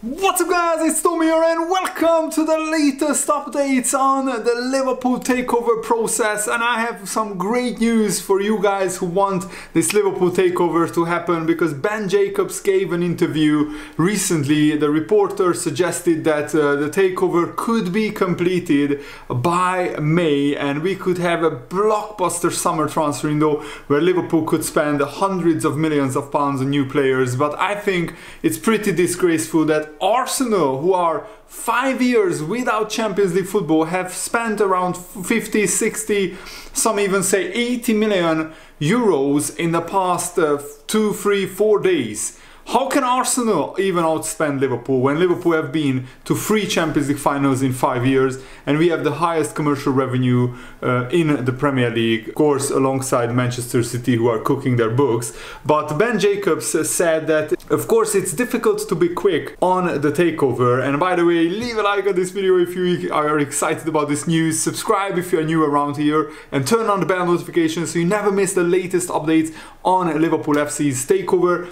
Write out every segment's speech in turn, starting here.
What's up guys, it's Tommy here and welcome to the latest updates on the Liverpool takeover process. And I have some great news for you guys who want this Liverpool takeover to happen, because Ben Jacobs gave an interview recently. The reporter suggested that the takeover could be completed by May and we could have a blockbuster summer transfer window where Liverpool could spend hundreds of millions of pounds on new players. But I think it's pretty disgraceful that Arsenal, who are 5 years without Champions League football, have spent around 50, 60, some even say 80 million euros in the past 2, 3, 4 days. How can Arsenal even outspend Liverpool when Liverpool have been to 3 Champions League finals in 5 years and we have the highest commercial revenue in the Premier League, of course alongside Manchester City, who are cooking their books. But Ben Jacobs said that of course it's difficult to be quick on the takeover. And by the way, leave a like on this video if you are excited about this news, subscribe if you are new around here and turn on the bell notifications so you never miss the latest updates on Liverpool FC's takeover.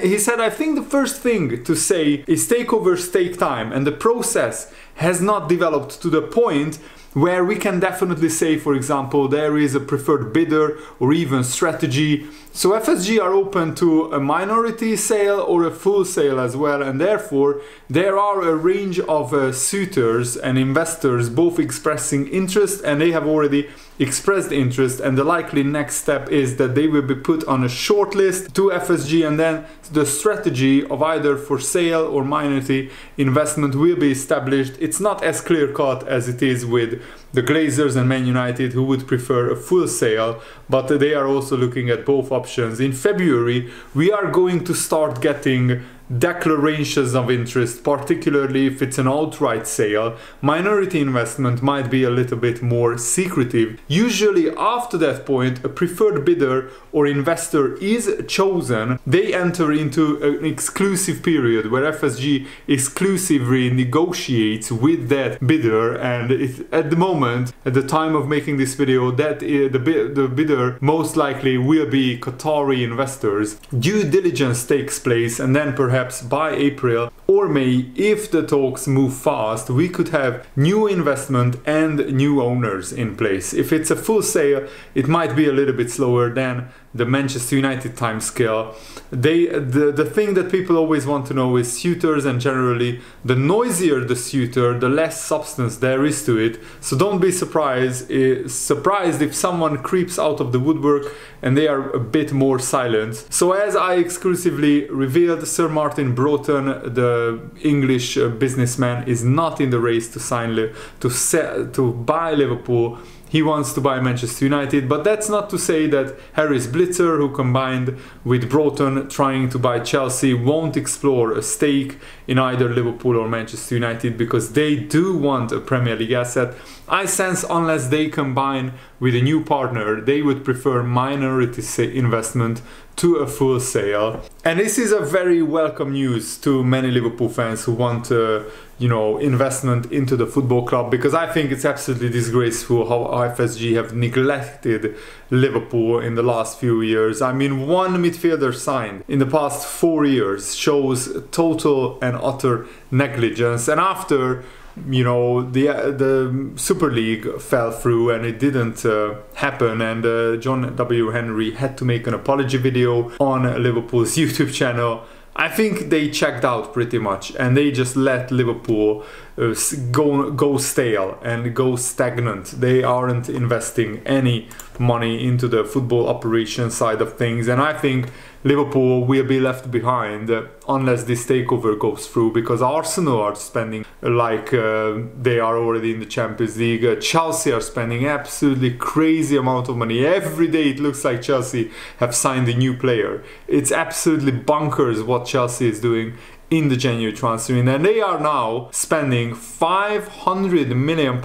He said, I think the first thing to say is takeovers take time and the process has not developed to the point where we can definitely say, for example, there is a preferred bidder or even strategy. So FSG are open to a minority sale or a full sale as well, and therefore there are a range of suitors and investors both expressing interest, and they have already expressed interest, and the likely next step is that they will be put on a short list to FSG, and then the strategy of either for sale or minority investment will be established. It's not as clear cut as it is with the Glazers and Man United, who would prefer a full sale, but they are also looking at both options. In February we are going to start getting declarations of interest, particularly if it's an outright sale. Minority investment might be a little bit more secretive. Usually after that point a preferred bidder or investor is chosen. They enter into an exclusive period where FSG exclusively negotiates with that bidder, and at the moment, at the time of making this video, that the bidder most likely will be Qatari investors. Due diligence takes place, and then perhaps by April or May, if the talks move fast, we could have new investment and new owners in place. If it's a full sale, it might be a little bit slower than the Manchester United timescale. The thing that people always want to know is suitors, and generally the noisier the suitor, the less substance there is to it. So don't be surprised if someone creeps out of the woodwork and they are a bit more silent. So as I exclusively revealed, Sir Martin Broughton, the English businessman, is not in the race to buy Liverpool. He wants to buy Manchester United, but that's not to say that Harris Blitzer, who combined with Broughton trying to buy Chelsea, won't explore a stake in either Liverpool or Manchester United, because they do want a Premier League asset. I sense unless they combine with a new partner, they would prefer minority investment to a full sale. And this is a very welcome news to many Liverpool fans who want investment into the football club, because I think it's absolutely disgraceful how FSG have neglected Liverpool in the last few years. I mean, one midfielder signed in the past 4 years shows total and utter negligence. And after the Super League fell through and it didn't happen, and John W. Henry had to make an apology video on Liverpool's YouTube channel, I think they checked out pretty much, and they just let Liverpool go stale and go stagnant. They aren't investing any money into the football operation side of things, and I think Liverpool will be left behind unless this takeover goes through, because Arsenal are spending like they are already in the Champions League. Chelsea are spending absolutely crazy amount of money. Every day it looks like Chelsea have signed a new player. It's absolutely bonkers what Chelsea is doing in the January transfer window, and they are now spending £500 million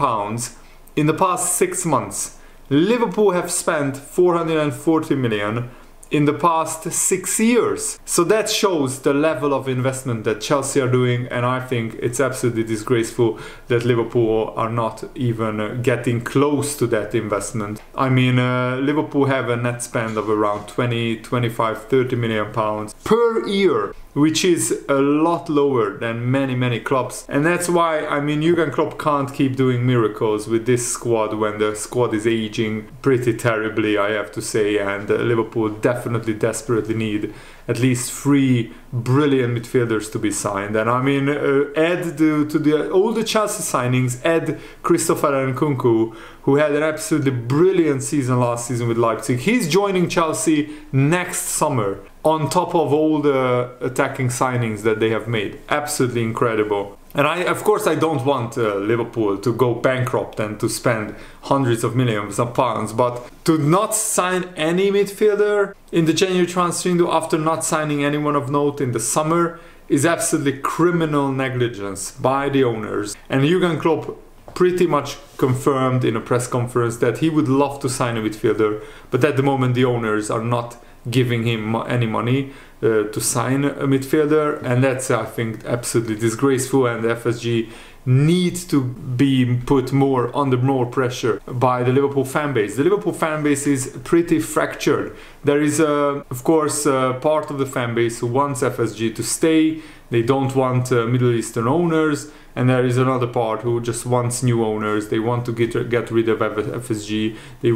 in the past 6 months. Liverpool have spent 440 million in the past 6 years. So that shows the level of investment that Chelsea are doing, and I think it's absolutely disgraceful that Liverpool are not even getting close to that investment. I mean, Liverpool have a net spend of around 20, 25, 30 million pounds per year, which is a lot lower than many clubs. And that's why, I mean, Jurgen Klopp can't keep doing miracles with this squad when the squad is aging pretty terribly, I have to say. And Liverpool definitely desperately need at least 3 brilliant midfielders to be signed. And I mean, add to all the Chelsea signings, add Christopher Nkunku, who had an absolutely brilliant season last season with Leipzig. He's joining Chelsea next summer, on top of all the attacking signings that they have made. Absolutely incredible. And of course I don't want Liverpool to go bankrupt and to spend hundreds of millions of pounds, but to not sign any midfielder in the January transfer window after not signing anyone of note in the summer is absolutely criminal negligence by the owners. And Jurgen Klopp pretty much confirmed in a press conference that he would love to sign a midfielder, but at the moment the owners are not giving him any money to sign a midfielder, and that's, I think, absolutely disgraceful, and the FSG needs to be put under more pressure by the Liverpool fan base. The Liverpool fan base is pretty fractured. There is, of course, part of the fan base who wants FSG to stay. They don't want Middle Eastern owners, and there is another part who just wants new owners. They want to get rid of FSG. They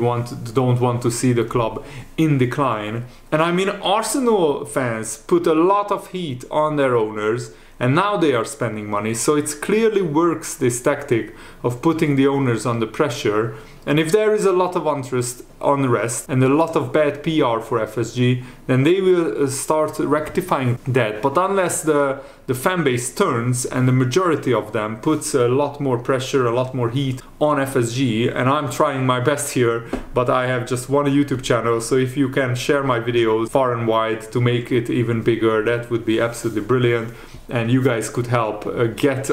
don't want to see the club in decline. And I mean, Arsenal fans put a lot of heat on their owners, and now they are spending money. So it clearly works, this tactic of putting the owners under pressure. And if there is a lot of unrest and a lot of bad PR for FSG, then they will start rectifying that. But unless the fan base turns and the majority of them puts a lot more pressure, a lot more heat on FSG, and I'm trying my best here, but I have just one YouTube channel, so if you can share my videos far and wide to make it even bigger, that would be absolutely brilliant. And you guys could help get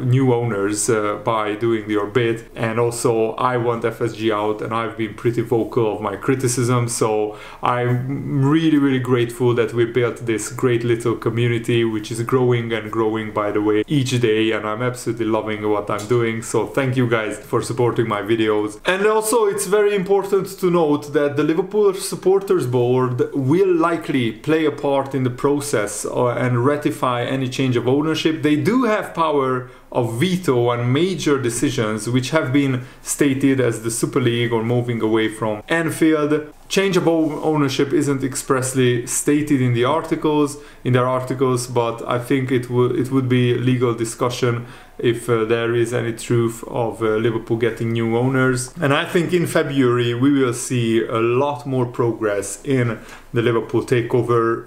new owners by doing your bid. And also, I want FSG out, and I've been pretty vocal of my criticism, so I'm really grateful that we built this great little community, which is growing and growing, by the way, each day, and I'm absolutely loving what I'm doing. So thank you guys for supporting my videos. And also, it's very important to note that the Liverpool supporters board will likely play a part in the process and ratify any change of ownership. They do have power of veto on major decisions which have been stated as the Super League or moving away from Anfield. Change of ownership isn't expressly stated in their articles, but I think it would be legal discussion if there is any truth of Liverpool getting new owners. And I think in February we will see a lot more progress in the Liverpool takeover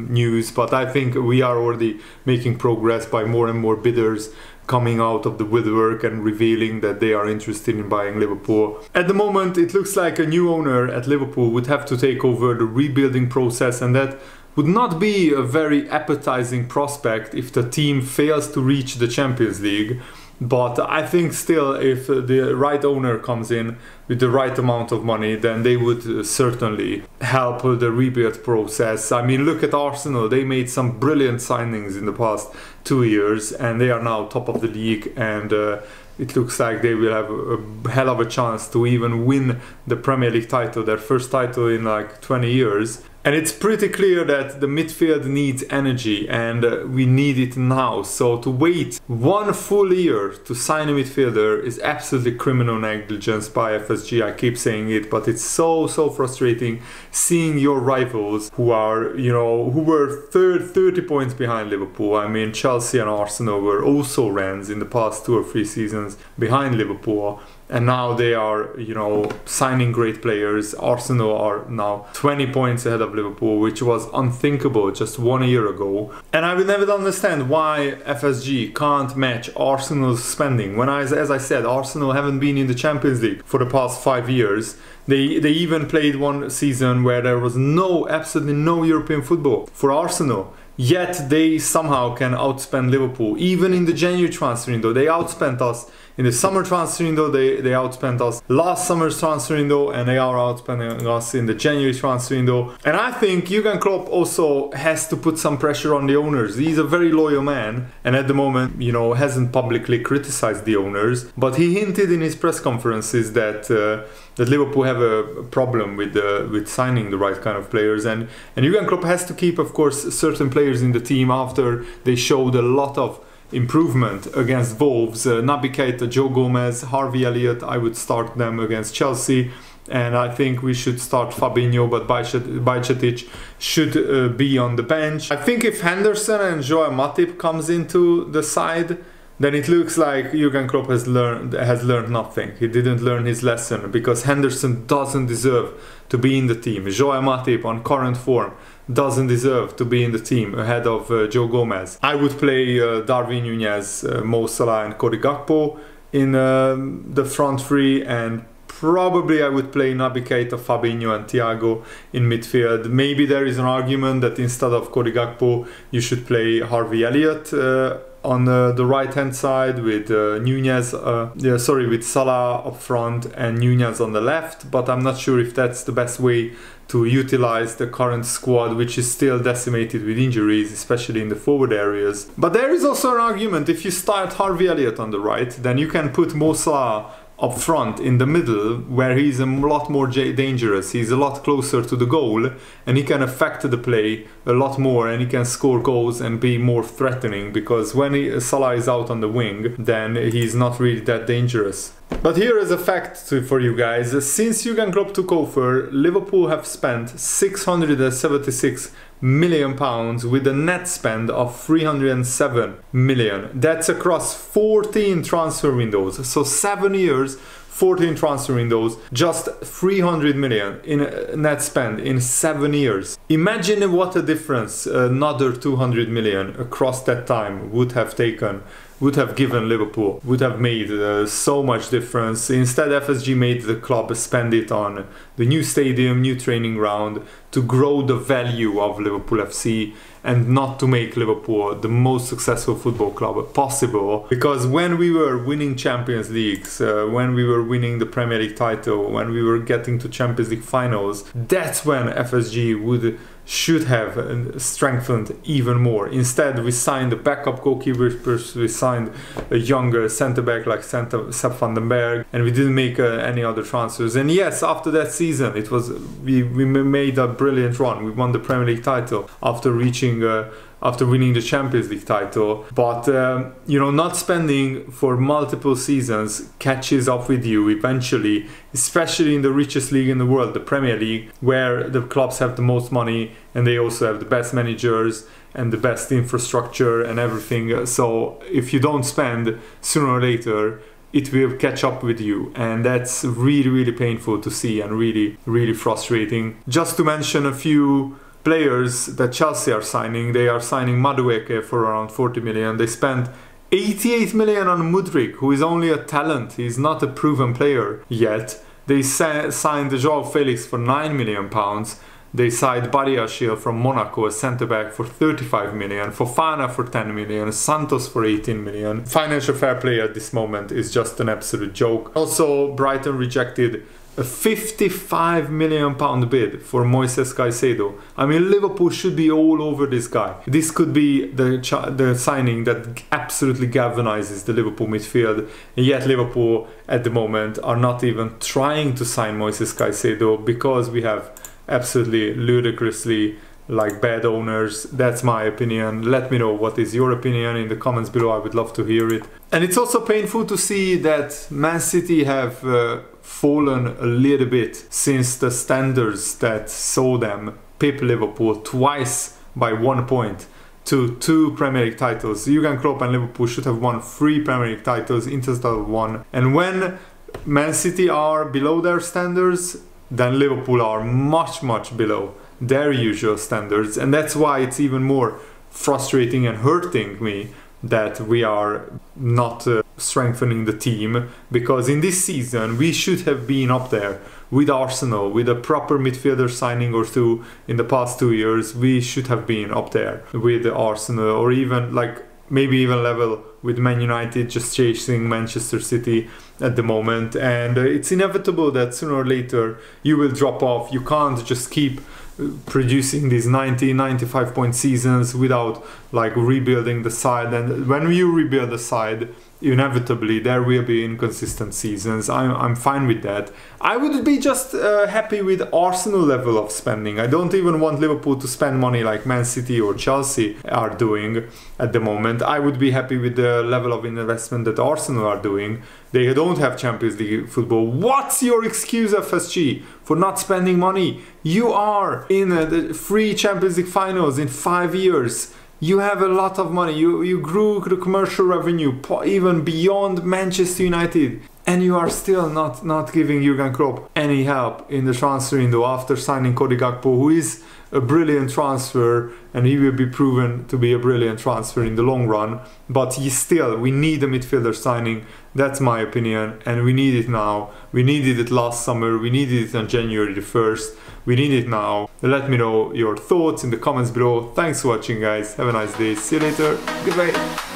news, but I think we are already making progress by more and more bidders coming out of the woodwork and revealing that they are interested in buying Liverpool. At the moment, it looks like a new owner at Liverpool would have to take over the rebuilding process, and that would not be a very appetizing prospect if the team fails to reach the Champions League. But I think still, if the right owner comes in with the right amount of money, then they would certainly help the rebuild process. I mean, look at Arsenal. They made some brilliant signings in the past 2 years, and they are now top of the league, and it looks like they will have a hell of a chance to even win the Premier League title, their first title in like 20 years. And it's pretty clear that the midfield needs energy, and we need it now. So to wait 1 full year to sign a midfielder is absolutely criminal negligence by FSG. I keep saying it, but it's so frustrating seeing your rivals who are, who were 30 points behind Liverpool. I mean, Chelsea and Arsenal were also rans in the past 2 or 3 seasons behind Liverpool. And now they are, signing great players. Arsenal are now 20 points ahead of Liverpool, which was unthinkable just 1 year ago. And I will never understand why FSG can't match Arsenal's spending. When, as I said, Arsenal haven't been in the Champions League for the past 5 years. They even played one season where there was absolutely no European football for Arsenal. Yet they somehow can outspend Liverpool. Even in the January transfer window, they outspent us In the summer transfer window, they outspent us last summer's transfer window, and they are outspending us in the January transfer window. And I think Jurgen Klopp also has to put some pressure on the owners. He's a very loyal man, and at the moment, you know, hasn't publicly criticized the owners, but he hinted in his press conferences that that Liverpool have a problem with signing the right kind of players, and Jurgen Klopp has to keep, of course, certain players in the team after they showed a lot of improvement against Wolves. Naby Keita, Joe Gomez, Harvey Elliott, I would start them against Chelsea. And I think we should start Fabinho, but Bajcetic should be on the bench. I think if Henderson and Joao Matip comes into the side, then it looks like Jurgen Klopp has learned nothing. He didn't learn his lesson, because Henderson doesn't deserve to be in the team. Joao Matip, on current form, doesn't deserve to be in the team ahead of Joe Gomez. I would play Darwin Núñez, Mo Salah and Cody Gakpo in the front three, and probably I would play Naby Keita, Fabinho and Thiago in midfield. Maybe there is an argument that instead of Cody Gakpo you should play Harvey Elliott on the right hand side with with Salah up front and Núñez on the left, but I'm not sure if that's the best way to utilize the current squad, which is still decimated with injuries, especially in the forward areas. But there is also an argument: if you start Harvey Elliott on the right, then you can put Mo Salah up front in the middle, where he's a lot more dangerous. He's a lot closer to the goal, and he can affect the play a lot more, and he can score goals and be more threatening, because when Salah is out on the wing, then he's not really that dangerous. But here is a fact for you guys. Since Jurgen Klopp took over, Liverpool have spent £676 million with a net spend of 307 million. That's across 14 transfer windows. So 7 years, 14 transfer windows, just 300 million in net spend in 7 years. Imagine what a difference another 200 million across that time would have given Liverpool, would have made so much difference. Instead, FSG made the club spend it on the new stadium, new training ground, to grow the value of Liverpool FC, and not to make Liverpool the most successful football club possible. Because when we were winning Champions Leagues, when we were winning the Premier League title, when we were getting to Champions League finals, that's when FSG should have strengthened even more. Instead, we signed a backup goalkeeper, we signed a younger centre-back like Sepp van den Berg, and we didn't make any other transfers. And yes, after that season, we made a brilliant run. We won the Premier League title after winning the Champions League title. But not spending for multiple seasons catches up with you eventually, especially in the richest league in the world, the Premier League, where the clubs have the most money, and they also have the best managers and the best infrastructure and everything. So if you don't spend, sooner or later it will catch up with you, and that's really, really painful to see, and really, really frustrating. Just to mention a few players that Chelsea are signing. They are signing Madueke for around 40 million. They spent 88 million on Mudryk, who is only a talent. He's not a proven player yet. They signed Joao Felix for 9 million pounds. They signed Badiashile from Monaco, a centre-back, for 35 million, Fofana for 10 million, Santos for 18 million. Financial fair play at this moment is just an absolute joke. Also, Brighton rejected a 55 million pound bid for Moises Caicedo. I mean, Liverpool should be all over this guy. This could be the signing that absolutely galvanizes the Liverpool midfield, and yet Liverpool at the moment are not even trying to sign Moises Caicedo, because we have absolutely ludicrously bad owners. That's my opinion. Let me know what is your opinion in the comments below. I would love to hear it. And it's also painful to see that Man City have fallen a little bit since the standards that saw them pip Liverpool twice by 1 point to 2 Premier League titles. Jurgen Klopp and Liverpool should have won 3 Premier League titles instead of 1. And when Man City are below their standards, then Liverpool are much, much below their usual standards. And that's why it's even more frustrating and hurting me that we are not strengthening the team, because in this season we should have been up there with Arsenal, with a proper midfielder signing or two in the past 2 years. We should have been up there with Arsenal, or even maybe even level with Man United just chasing Manchester City at the moment, and it's inevitable that sooner or later you will drop off. You can't just keep producing these 90-95 point seasons without like rebuilding the side, and when you rebuild the side, inevitably there will be inconsistent seasons. I'm fine with that. I would be just happy with Arsenal level of spending. I don't even want Liverpool to spend money like Man City or Chelsea are doing at the moment. I would be happy with the level of investment that Arsenal are doing. They don't have Champions League football. What's your excuse, FSG, for not spending money? You are in the 3 Champions League finals in 5 years. You have a lot of money. You grew the commercial revenue even beyond Manchester United, and you are still not giving Jurgen Klopp any help in the transfer window after signing Cody Gakpo, who is a brilliant transfer, and he will be proven to be a brilliant transfer in the long run. But we need a midfielder signing. That's my opinion, and we need it now. We needed it last summer. We needed it on January the 1st. We need it now. Let me know your thoughts in the comments below. Thanks for watching, guys. Have a nice day. See you later. Goodbye.